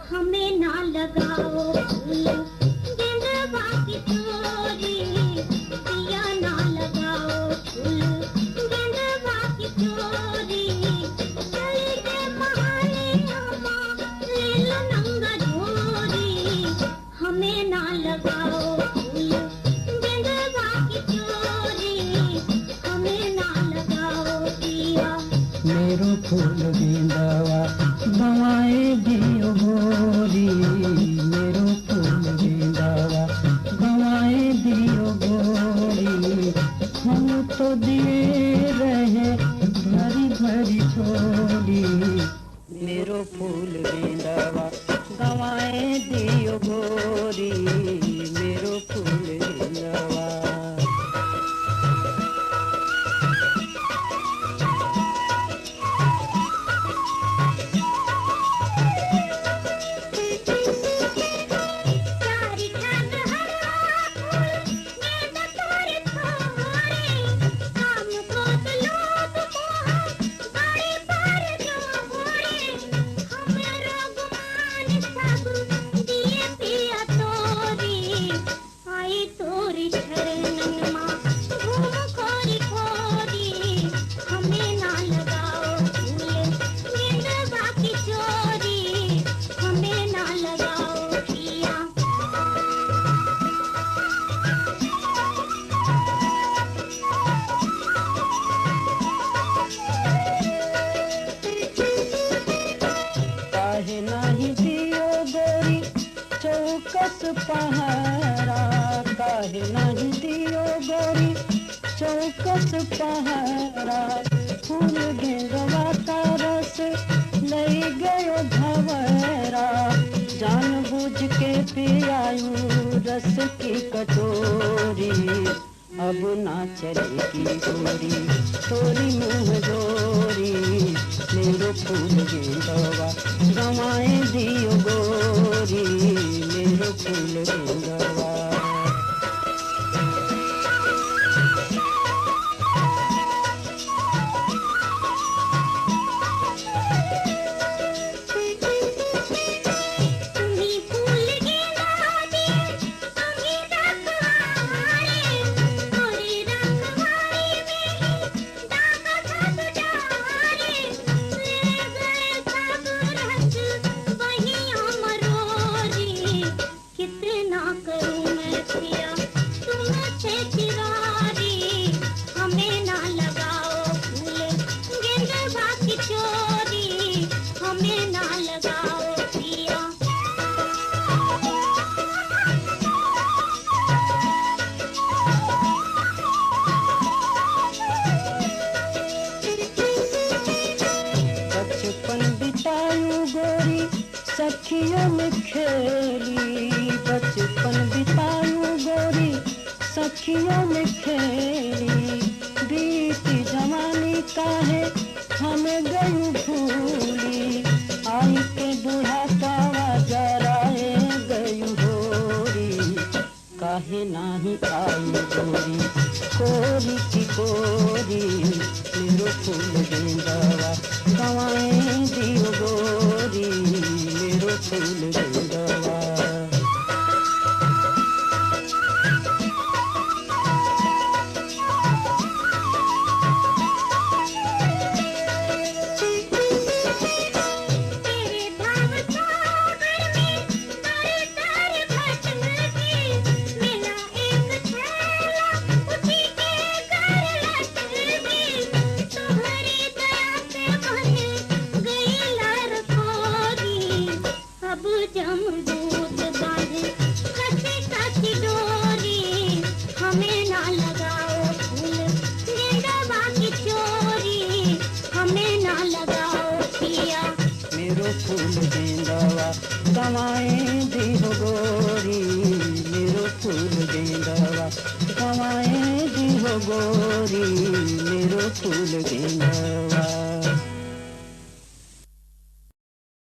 हमें ना लगाओ फूल गेंदवा की चोरी, दिया ना लगाओ फूल गेंदवा की चोरी, चली के बहाने अम्मा ले लो नंगा झोरी, हमें ना लगाओ फूल गेंदवा की चोरी, हमें ना लगाओ दिया। मेरो फूल गेंदवा गवाए दियो गोरी, मेरो फूल गेंदवा गवाए दियो गोरी, हम तो दिए रहे भरी भरी छोरी, मेरो फूल गेंदवा गवाए दियो गोरी, मेरो फूल गेंदवा। चौकस पहरा काहे नहीं दियो गोरी, चौकस पहरा, फूल गेंदवा का रस ले गयो भंवरा, जान बुझ के पियायू रस की कटोरी, अब ना चलेगी गोरी तोरी मुँह जोरी, मेरो फूल गेंदवा गवाए दियो गोरी, मेरो फूल गेंदवा। सखियों में खेली बचपन बितायूं गोरी, सखियों में खेली, बीती जवानी काहे हमें गई भूली, आई के बुढ़ापा जराए गई होरी, काहे नाही आई गोरी कोरी की कोरी, मेरो फूल गेंदवा गवाए दियो गोरी, मेरो फूल गेंदवा। हमें ना लगाओ फूल गेंदवा की चोरी, हमें ना लगाओ पिया, मेरो फूल गेंदवा गवाए दियो गोरी, मेरो फूल गेंदवा गवाए दियो गोरी, मेरो फूल गेंदवा।